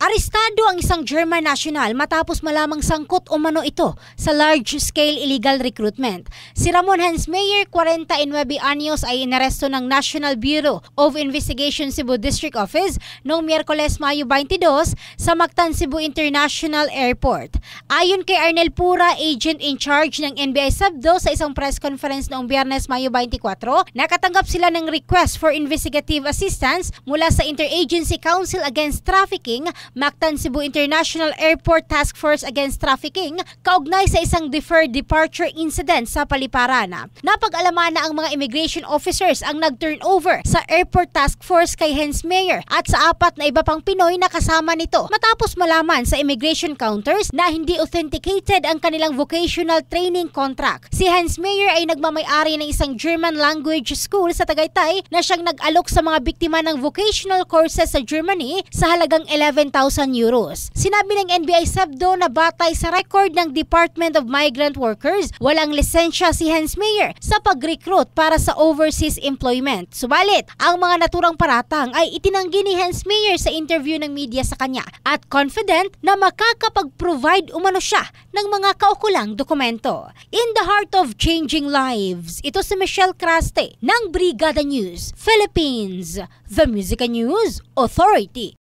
Arestado ang isang German national matapos malamang sangkot umano ito sa large-scale illegal recruitment. Si Ramon Hensmeyer, 49 anyos, ay inaresto ng National Bureau of Investigation Cebu District Office noong Miyerkules, Mayo 22 sa Mactan, Cebu International Airport. Ayon kay Arnel Pura, agent in charge ng NBI Sabdo, sa isang press conference noong Biyernes, Mayo 24, nakatanggap sila ng request for investigative assistance mula sa Interagency Council Against Trafficking, Mactan, Cebu International Airport Task Force Against Trafficking, kaugnay sa isang deferred departure incident sa Paliparan. Napag-alaman na ang mga immigration officers ang nag-turnover sa Airport Task Force kay Hensmeyer at sa 4 na iba pang Pinoy na kasama nito matapos malaman sa immigration counters na hindi authenticated ang kanilang vocational training contract. Si Hensmeyer ay nagmamay-ari ng isang German language school sa Tagaytay na siyang nag-alok sa mga biktima ng vocational courses sa Germany sa halagang 11,000 euros. Sinabi ng NBI Sabdo na batay sa record ng Department of Migrant Workers, walang lisensya si Hensmeyer sa pag-recruit para sa overseas employment. Subalit, ang mga naturang paratang ay itinanggi ni Hensmeyer sa interview ng media sa kanya at confident na makakapag-provide umano siya ng mga kaukulang dokumento. In the heart of changing lives, ito si Michelle Craste ng Brigada News Philippines, the Music News Authority.